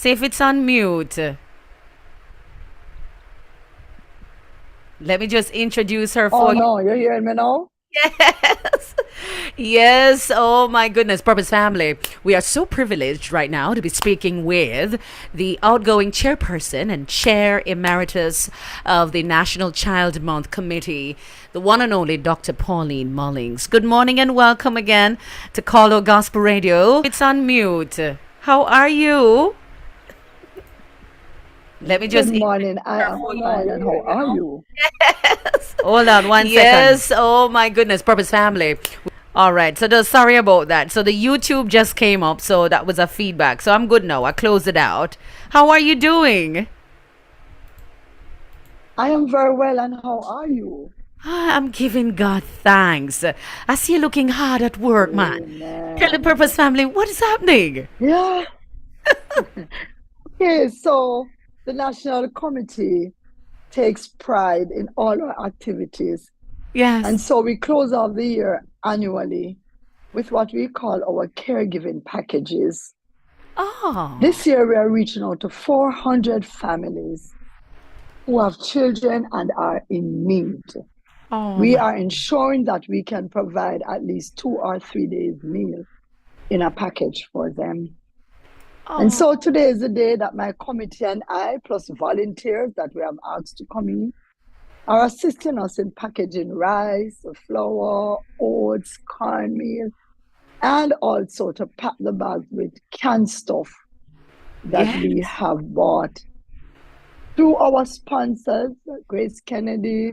See if it's on mute. Let me just introduce her Oh for you. no, you're hearing me now? Yes. Yes. Oh my goodness. Purpose family. We are so privileged right now to be speaking with the outgoing chairperson and chair emeritus of the National Child Month Committee, the one and only Dr. Pauline Mullings. Good morning and welcome again to Colo Gospel Radio. It's on mute. How are you? Let me Good just introduce morning. I her am for fine, and how are you. you? Hold on 1 second. Yes. Oh my goodness. Purpose family. All right. So sorry about that. So the YouTube just came up. So that was a feedback. So I'm good now. I closed it out. How are you doing? I am very well, and how are you? I'm giving God thanks. I see you looking hard at work, man. Tell the Amen. Purpose family what is happening. Yeah. Okay, so the National Committee takes pride in all our activities. And Yes. so we close off the year annually with what we call our caregiving packages. Oh. This year, we are reaching out to 400 families who have children and are in need. Oh We my. are ensuring that we can provide at least 2 or 3 days meal in a package for them. And Oh. so today is the day that my committee and I, plus volunteers that we have asked to come in, are assisting us in packaging rice, flour, oats, cornmeal, and also to pack the bags with canned stuff that we Yes. have bought through our sponsors, Grace Kennedy,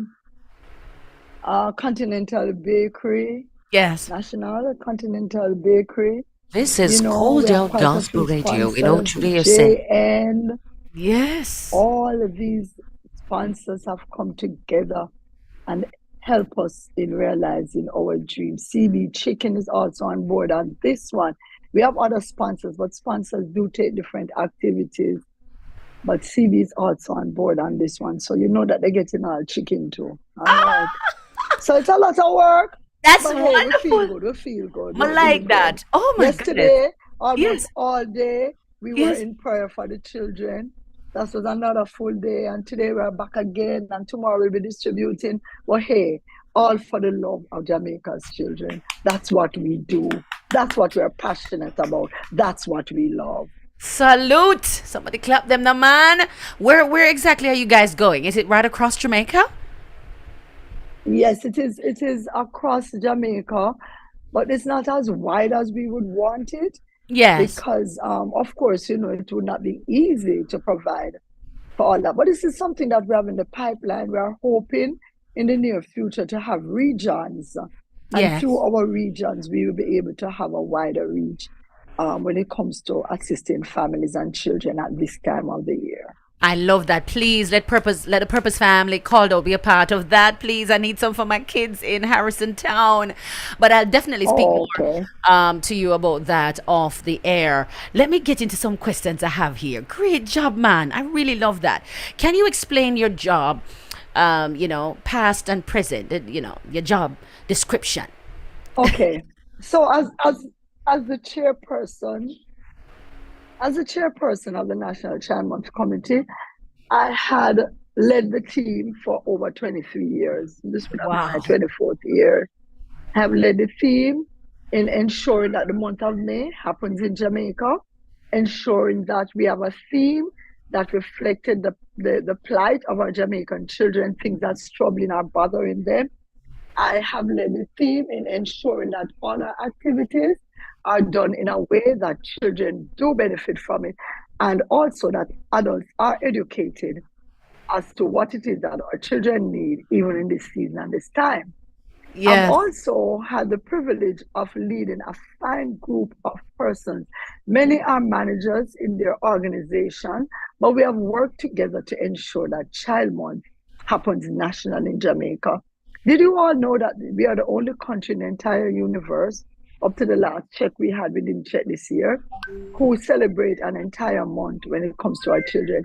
Continental Bakery, Yes. National Continental Bakery. This You is know, we Cold have Out quite a Gospel few Radio. sponsors, Today you're saying, JN, Yes. all of these sponsors have come together and help us in realizing our dream. CB Chicken is also on board on this one. We have other sponsors, but sponsors do take different activities. But CB is also on board on this one. So you know that they're getting our chicken too. All right. So it's a lot of work, That's but hey, we feel wonderful. good. We feel good. I We feel like good. that. Oh my goodness. Yesterday, almost Yes. all day, we were Yes. in prayer for the children. That was another full day. And today we're back again. And tomorrow we'll be distributing. Well, hey, all for the love of Jamaica's children. That's what we do. That's what we're passionate about. That's what we love. Salute! Somebody clap them, the man. Where exactly are you guys going? Is it right across Jamaica? Yes, it is. It is across Jamaica, but it's not as wide as we would want it Yes. because, of course, you know, it would not be easy to provide for all that. But this is something that we have in the pipeline. We are hoping in the near future to have regions, and through Yes. our regions, we will be able to have a wider reach when it comes to assisting families and children at this time of the year. I love that. Please let the Purpose family Caldo be a part of that. Please, I need some for my kids in Harrison Town. But I'll definitely speak Oh, more okay. to you about that off the air. Let me get into some questions I have here. Great job, man. I really love that. Can you explain your job? Past and present. Your job description. Okay. So as the chairperson, as the chairperson of the National Child Month Committee, I had led the team for over 23 years. This would have been my Wow. 24th year. I have led the team in ensuring that the month of May happens in Jamaica, ensuring that we have a theme that reflected the plight of our Jamaican children, things that's troubling or bothering them. I have led the team in ensuring that all our activities are done in a way that children do benefit from it, and also that adults are educated as to what it is that our children need, even in this season and this time. I've Yes. also had the privilege of leading a fine group of persons. Many are managers in their organization, but we have worked together to ensure that Child Month happens nationally in Jamaica. Did you all know that we are the only country in the entire universe, up to the last check we had, we didn't check this year, who celebrate an entire month when it comes to our children?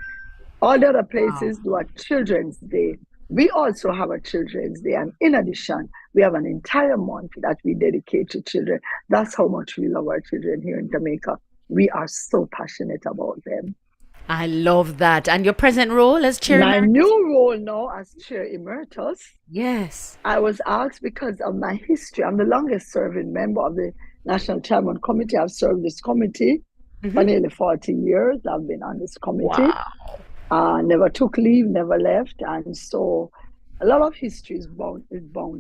All the other Wow. places do a Children's Day. We also have a Children's Day. And in addition, we have an entire month that we dedicate to children. That's how much we love our children here in Jamaica. We are so passionate about them. I love that. And your present role as chair My emeritus? new role now as chair emeritus, Yes. I was asked because of my history. I'm the longest serving member of the National Chairman Committee. I've served this committee for Hmm. nearly 40 years. I've been on this committee. Wow. Never took leave, never left. And so a lot of history is bound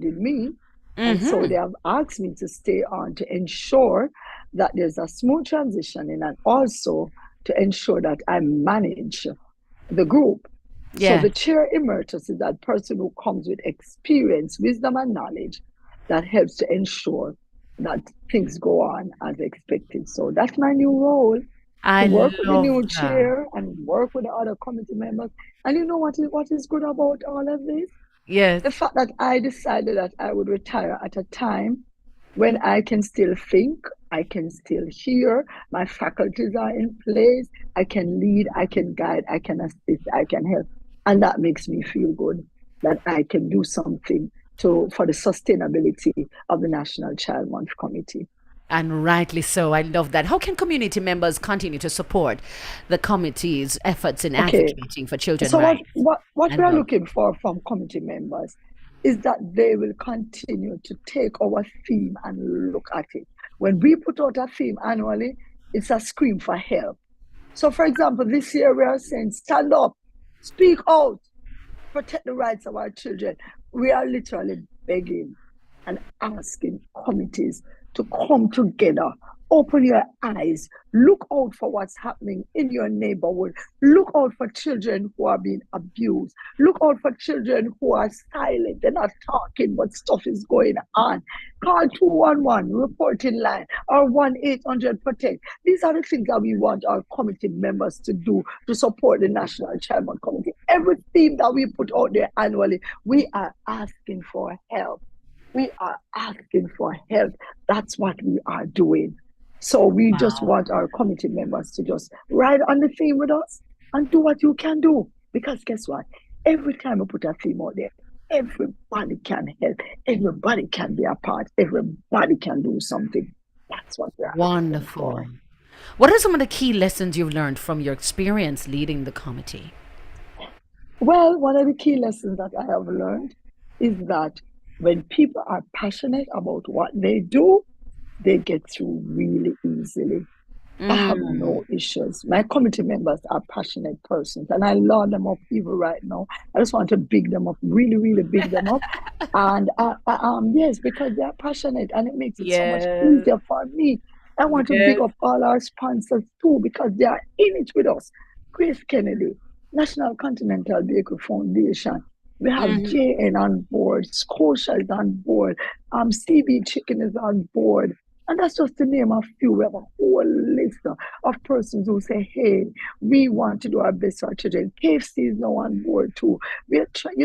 in me. And so Hmm. they have asked me to stay on to ensure that there's a smooth transition in, and also to ensure that I manage the group. So Yeah. the chair emeritus is that person who comes with experience, wisdom, and knowledge that helps to ensure that things go on as expected. So that's my new role, to I work with the love new that. chair and work with the other committee members. And you know what is good about all of this? Yes. The fact that I decided that I would retire at a time when I can still think, I can still hear, my faculties are in place, I can lead, I can guide, I can assist, I can help. And that makes me feel good that I can do something for the sustainability of the National Child Month Committee. And rightly so. I love that. How can community members continue to support the committee's efforts in Okay, advocating for children so what, rights? what, what I we are love. looking for from committee members is that they will continue to take our theme and look at it. When we put out a theme annually, it's a scream for help. So, for example, this year we are saying, stand up, speak out, protect the rights of our children. We are literally begging and asking committees to come together, open your eyes, look out for what's happening in your neighborhood, look out for children who are being abused, look out for children who are silent, they're not talking, but stuff is going on. Call 211, reporting line, or 1-800 protect. These are the things that we want our committee members to do to support the National Chairman Committee. Every theme that we put out there annually, we are asking for help. We are asking for help. That's what we are doing. So we just Wow. want our committee members to just ride on the theme with us and do what you can do. Because guess what? Every time we put a theme out there, everybody can help. Everybody can be a part. Everybody can do something. That's what we're asking Wonderful. for. What are some of the key lessons you've learned from your experience leading the committee? Well, one of the key lessons that I have learned is that when people are passionate about what they do, they get through really easily. I have Mm. no issues. My committee members are passionate persons, and I love them up even right now. I just want to big them up, really, really big them up. And yes, because they are passionate, and it makes it so much Yes. easier for me. I want to big Yes. up all our sponsors too, because they are in it with us. Grace Kennedy, National Continental Bakery Foundation. We have Hmm. JN on board, Scotia is on board, CB Chicken is on board, and that's just to name a few. We have a whole list of persons who say, hey, we want to do our best for our children. KFC is now on board too. We're trying,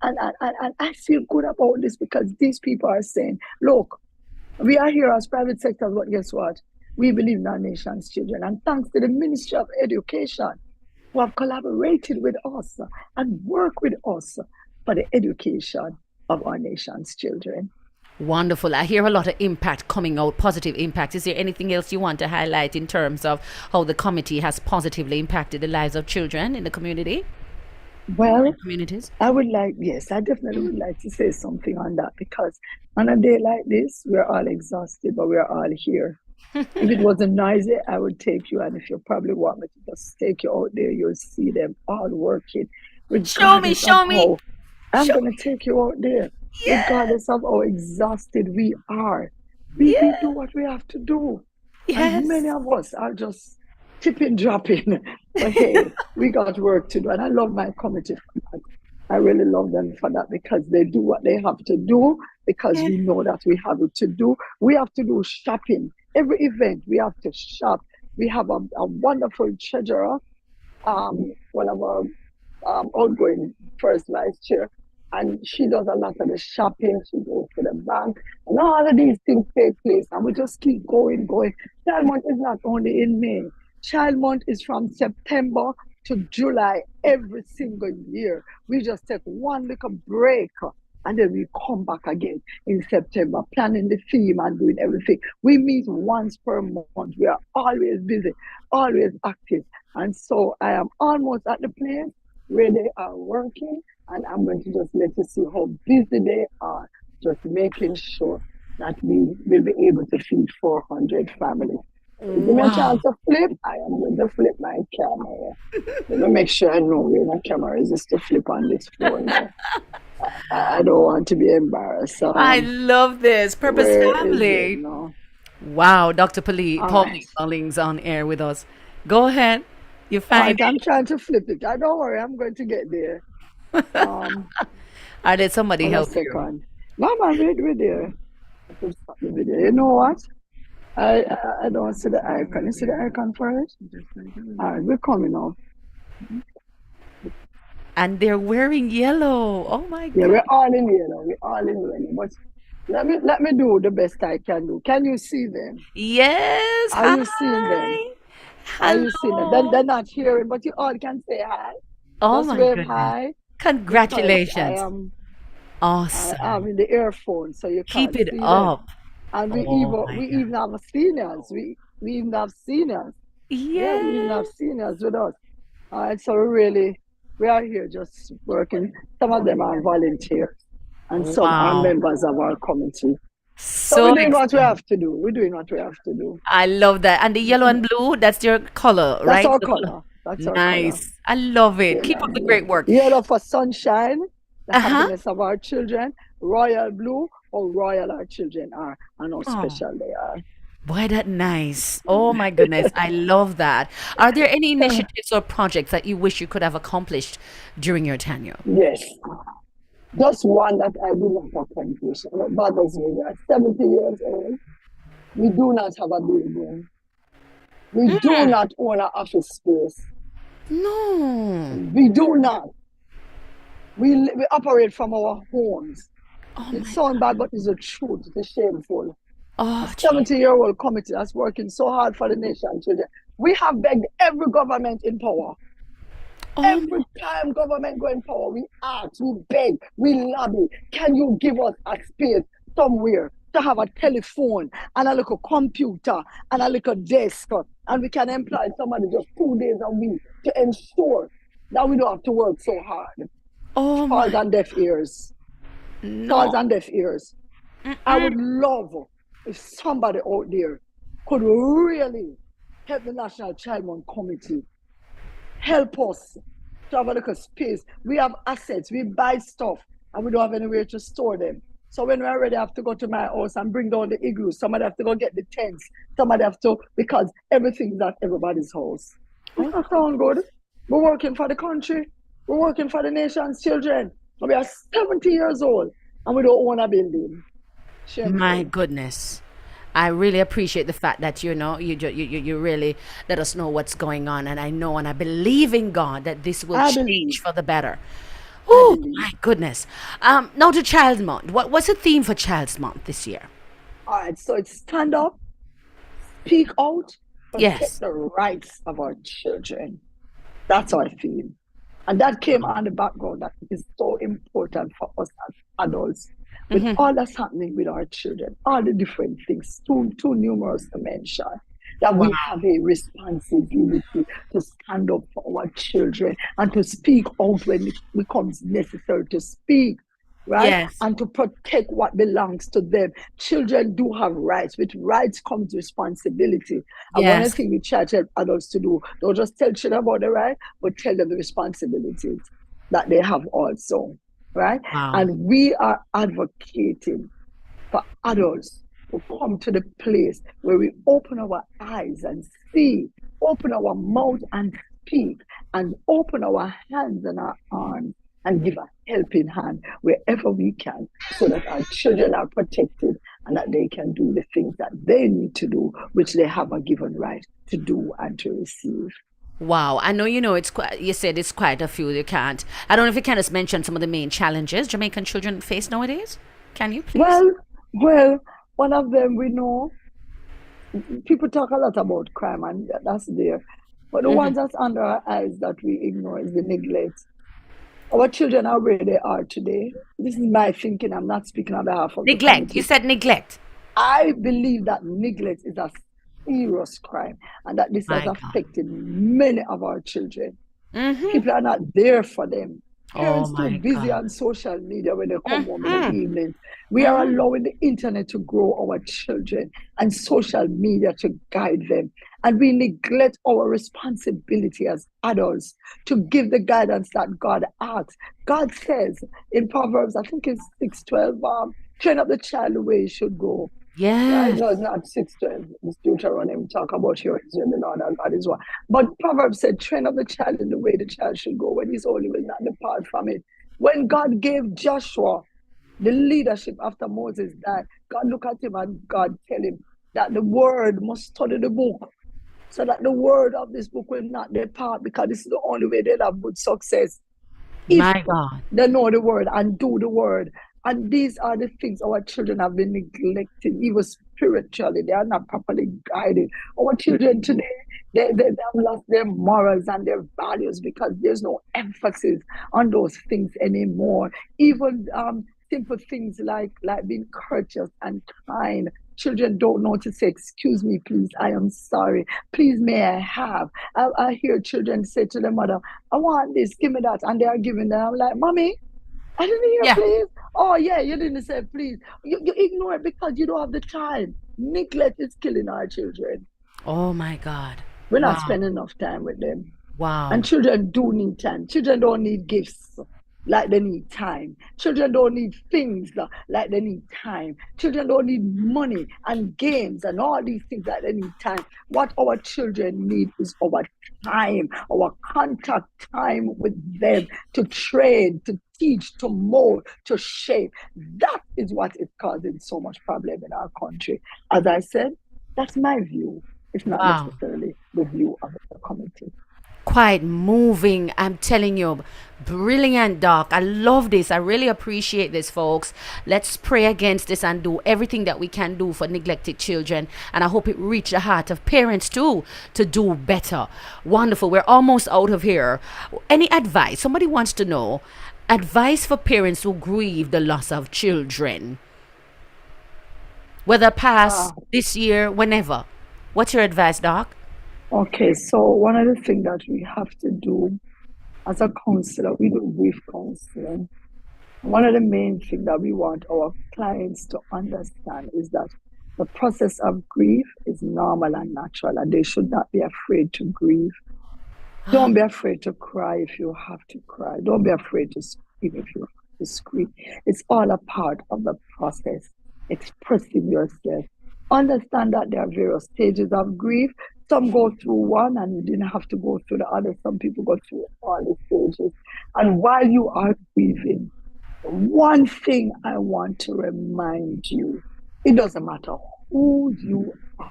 and I feel good about this because these people are saying, look, we are here as private sector, but guess what? We believe in our nation's children. And thanks to the Ministry of Education, who have collaborated with us and work with us for the education of our nation's children. Wonderful. I hear a lot of impact coming out, positive impact. Is there anything else you want to highlight in terms of how the committee has positively impacted the lives of children in the community Well, and communities? yes, I definitely would like to say something on that because on a day like this, we're all exhausted, but we're all here. If it wasn't noisy, I would take you. And if you probably want me to just take you out there, you'll see them all working, Show me, regardless of show me, how I'm show going to me. take you out there, Yes, regardless of how exhausted we are. We do yes, what we have to do. And many yes. of us are just tipping, dropping. But hey, we got work to do. And I love my committee for that. I really love them for that because they do what they have to do because Yes. we know that we have it to do. We have to do shopping. Every event, we have to shop. We have a wonderful treasurer, one of our outgoing first vice chair, and she does a lot of the shopping. She goes to the bank, and all of these things take place, and we just keep going, going. Child Month is not only in May. Child Month is from September to July every single year. We just take one little break. And then we come back again in September, planning the theme and doing everything. We meet once per month. We are always busy, always active. And so I am almost at the place where they are working, and I'm going to just let you see how busy they are, just making sure that we will be able to feed 400 families. So give me a chance Wow. to flip. I am going to flip my camera. Let me make sure I know where my camera is to flip on this floor now. I don't want to be embarrassed. I love this. Purpose Where is it Family. now? Wow, Dr. All right. Pauline Mullings on air with us. Go ahead. You All find right, I'm it. trying to flip it. I don't worry, I'm going to get there. Um, Or did somebody Hold a help you? second. No, man, we're there. I could stop the video. You know what? I don't see the icon. You see the icon for it? All right, we're coming up. And they're wearing yellow. Oh my Yeah, God. we're all in here now. We're all in here now. But let me do the best I can do. Can you see them? Yes. Are you seeing them? Hi. Are you seeing them? Then Hello. they're not hearing, but you all can say hi. Oh Just my wave goodness. hi because Congratulations. I Awesome. am in the earphone, so you Keep can't it see them. up. And we Oh even my we God. even have seniors. We even have seniors. Yeah, we even have Yes. seniors with us. All right, so we are here just working. Some of them are volunteers, and some are Wow. members of our committee. So we're So doing what we excited. have to do. We're doing what we have to do. I love that. And the yellow and blue, that's your color, That's right? our The color. color. That's our color. Nice. I love it. You Keep up know, the great work. yellow for sunshine, the Uh-huh. happiness of our children. Royal blue, or royal our children are, and how Oh, special they are. boy, that nice. Oh my goodness. I love that. Are there any initiatives or projects that you wish you could have accomplished during your tenure? Yes. Just one that I do not accomplish. And it bothers me. We are 70 years old. We do not have a building. We do Mm, not own an office space. no. We do not. We operate from our homes. Oh It my sounds bad, God. but it's the truth. It's shameful. A Oh, gee. 70-year-old committee that's working so hard for the nation and children. We have begged every government in power. Oh Every time government go in power, we ask, we beg, we lobby. Can you give us a space somewhere to have a telephone and a little computer and a little desk, and we can employ somebody just 2 days a week to ensure that we don't have to work so hard? oh Falls my on deaf ears. Falls no. on deaf ears. I Mm-mm. would love if somebody out there could really help the National Child Committee, help us to have a little space. We have assets, we buy stuff, and we don't have anywhere to store them. So when we already have to go to my house and bring down the igloo, somebody have to go get the tents, somebody have to, because everything's at everybody's house. Does Oh, that sound good? We're working for the country, we're working for the nation's children. We are 70 years old and we don't own a building. my Shameful. goodness. I really appreciate the fact that you really let us know what's going on, and I know and I believe in God that this will I believe. change for the better. I Oh believe. my goodness. Now to Child Month. What's the theme for Child's Month this year? All right, so it's stand up, speak out, protect Yes. the rights of our children. That's how I feel. And that came on the background that is so important for us as adults, with Hmm. all that's happening with our children, all the different things, too numerous to mention, that Wow. we have a responsibility to stand up for our children and to speak out when it becomes necessary to speak, right? Yes. And to protect what belongs to them. Children do have rights. With rights comes responsibility. And one of the Yes. things we try to help adults to do, don't just tell children about the right, but tell them the responsibilities that they have also, right? Wow. And we are advocating for adults to come to the place where we open our eyes and see, open our mouth and speak, and open our hands and our arms and give a helping hand wherever we can so that our children are protected and that they can do the things that they need to do, which they have a given right to do and to receive. Wow. I know it's quite, you said it's quite a few. You can't. I don't know if you can just mention some of the main challenges Jamaican children face nowadays. Can you please? Well, well, one of them we know, people talk a lot about crime and that's there. But the Hmm. ones that's under our eyes that we ignore is the neglect. Our children are where they are today. This is my thinking. I'm not speaking on behalf of the Neglect. You committee. said neglect. I believe that neglect is a serious crime, and that this has My God. affected many of our children. Mm-hmm. People are not there for them. Oh Parents too my busy God. on social media when they come home in the Mm-hmm. evening. We are Mm-hmm. allowing the internet to grow our children and social media to guide them. And we neglect our responsibility as adults to give the guidance that God asks. God says in Proverbs, I think it's 6:12, train up the child the way he should go. Right? Yes. No, it's not 6:12. It's Deuteronomy. Talk about your Israel, the Lord our God is one. But Proverbs said, train up the child in the way the child should go. When he's old, he will not depart from it. When God gave Joshua the leadership after Moses died, God looked at him and God tell him that the word must study the book so that the word of this book will not depart, because this is the only way they'll have good success if My God. they know the word and do the word. And these are the things our children have been neglecting, even spiritually. They are not properly guided. Our children today, they have lost their morals and their values because there's no emphasis on those things anymore. Even simple things like being courteous and kind. Children don't know to say, excuse me, please, I am sorry. Please, may I have? I hear children say to their mother, I want this, give me that. And they are giving them. I'm like, Mommy, I didn't hear Yeah. please. Oh, yeah, you didn't say please. You ignore it because you don't have the time. Neglect is killing our children. Oh my God. We're not Wow. spending enough time with them. And Wow. children do need time. Children don't need gifts like they need time. Children don't need things like they need time. Children don't need money and games and all these things like they need time. What our children need is our time, our contact time with them to train, to teach, to mold, to shape. That is what is causing so much problem in our country. As I said, that's my view. It's not Wow. necessarily the view of the committee. Quite moving. I'm telling you, brilliant, Doc. I love this. I really appreciate this, folks. Let's pray against this and do everything that we can do for neglected children. And I hope it reach the heart of parents too to do better. Wonderful. We're almost out of here. Any advice? Somebody wants to know advice for parents who grieve the loss of children, whether Ah, past, this year, whenever. What's your advice, Doc? okay, so one of the things that we have to do as a counselor, we do grief counseling. One of the main things that we want our clients to understand is that the process of grief is normal and natural, and they should not be afraid to grieve. Don't be afraid to cry if you have to cry. Don't be afraid to scream if you have to scream. It's all a part of the process. Expressing yourself. Understand that there are various stages of grief. Some go through one and you didn't have to go through the other. Some people go through all the stages. And while you are grieving, one thing I want to remind you, it doesn't matter who you are.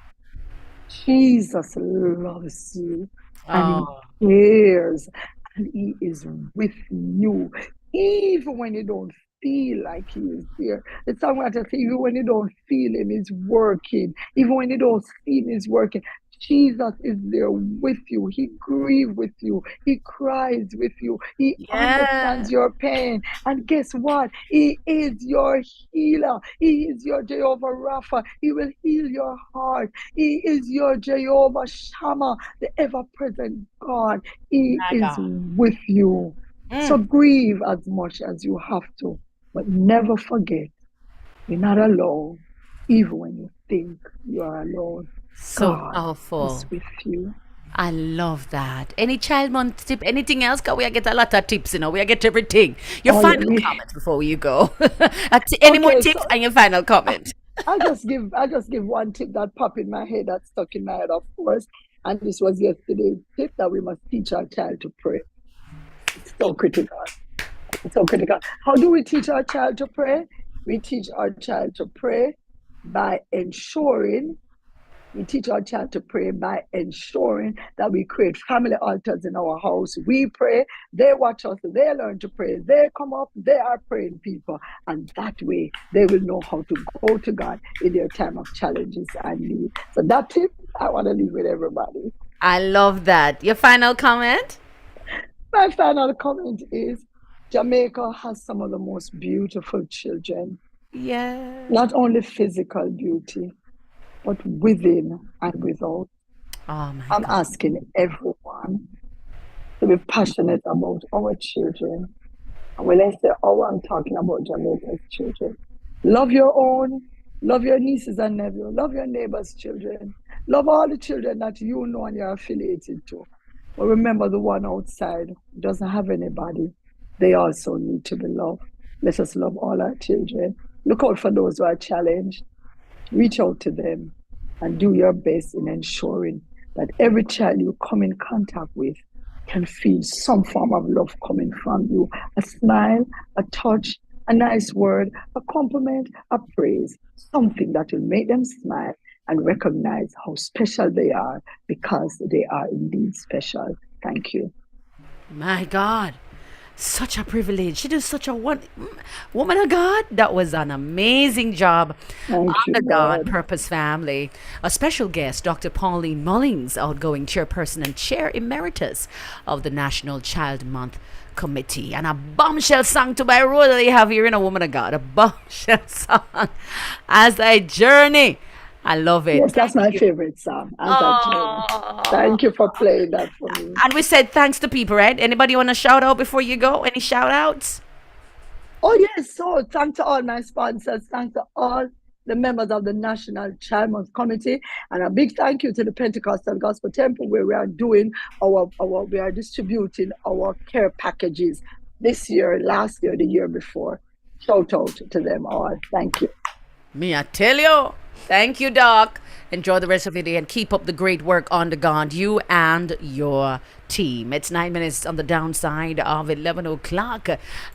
Jesus loves you and he Oh, cares and he is with you, even when you don't feel like he is there. The song I just say, even when you don't feel him, he's working. Even when you don't see him, he's working. Jesus is there with you. He grieves with you. He cries with you. He yeah. understands your pain. And guess what? He is your healer. He is your Jehovah Rapha. He will heal your heart. He is your Jehovah Shammah, the ever present God. He My is God. with you. So Mm. grieve as much as you have to, but never forget you're not alone, even when you think you are alone. So God is powerful. with you. I love that. Any child month tip? Anything else? Cause we get a lot of tips, we get everything. Your Oh yeah, final we comment before you go. Any more okay. tips So and your final comment? I just give one tip that popped in my head, that stuck in my head, of course. And this was yesterday's tip, that we must teach our child to pray. It's so critical. It's so critical. How do we teach our child to pray? We teach our child to pray by ensuring we teach our child to pray by ensuring that we create family altars in our house. We pray, they watch us, they learn to pray, they come up, they are praying people. And that way they will know how to go to God in their time of challenges and need. So that tip I want to leave with everybody. I love that. Your final comment? My final comment is Jamaica has some of the most beautiful children, Yeah. not only physical beauty, but within and without. Oh my I'm God. asking everyone to be passionate about our children. And when I say our, I'm talking about Jamaica's children. Love your own, love your nieces and nephews, love your neighbors' children, love all the children that you know and you're affiliated to. But remember the one outside who doesn't have anybody, they also need to be loved. Let us love all our children. Look out for those who are challenged. Reach out to them and do your best in ensuring that every child you come in contact with can feel some form of love coming from you. A smile, a touch, a nice word, a compliment, a praise, something that will make them smile and recognize how special they are because they are indeed special. Thank you. My God. Such a privilege. She did such a woman of God. That was an amazing job Thank on you, the God God. Purpose Family. A special guest, Dr. Pauline Mullings, outgoing chairperson and chair emeritus of the National Child Month Committee. And a bombshell song to my road that you have here in a woman of God. A bombshell song as I journey. I love it. Yes, that's Thank my you. favorite song, As I Journey. Oh. Thank you for playing that for me. And we said thanks to people, right? Anybody want to shout out before you go? Any shout outs? Oh, yes. So, thanks to all my sponsors. Thanks to all the members of the National Child Month Committee. And a big thank you to the Pentecostal Gospel Temple, where we are doing we are distributing our care packages this year, last year, the year before. Shout out to them all. Thank you. Me, I tell you. Thank you, Doc. Enjoy the rest of your day and keep up the great work on the ground, you and your team. It's 9 minutes on the downside of 11 o'clock.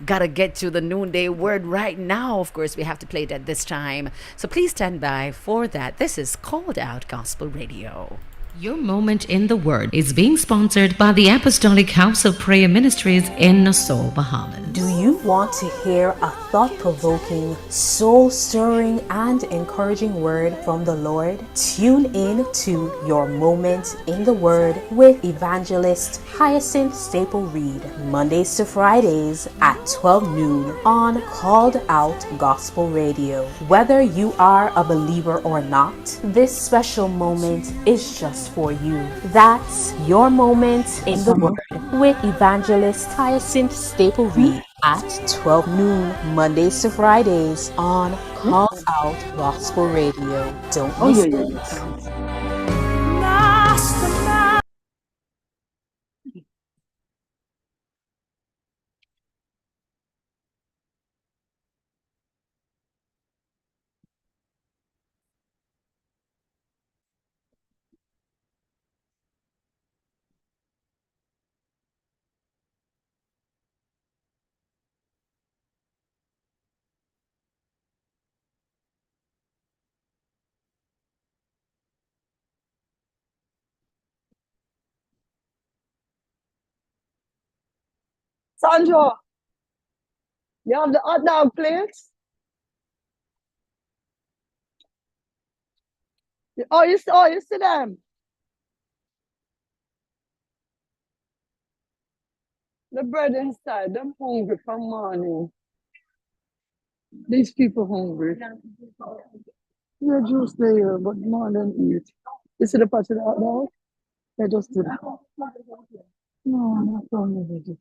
Gotta get to the noonday word right now. Of course, we have to play it at this time. So please stand by for that. This is Called Out Gospel Radio. Your Moment in the Word is being sponsored by the Apostolic House of Prayer Ministries in Nassau, Bahamas. Do you want to hear a thought-provoking, soul-stirring, and encouraging word from the Lord? Tune in to Your Moment in the Word with Evangelist Hyacinth Staple Reed, Mondays to Fridays at 12 noon on Called Out Gospel Radio. Whether you are a believer or not, this special moment is just for you. That's Your Moment in the Word with Evangelist Hyacinth Staple Reed at 12 noon, Mondays to Fridays on Call Out Gospel Radio. Don't Oh, miss yeah, yeah, it. yeah. Thanks. Sandra, you have the hot dog plates? Oh, you see them? The bread inside, them hungry from morning. These people hungry. Yeah, juice there, but more than eat. You see the part of the hot dog? They just do that. No, not only they do.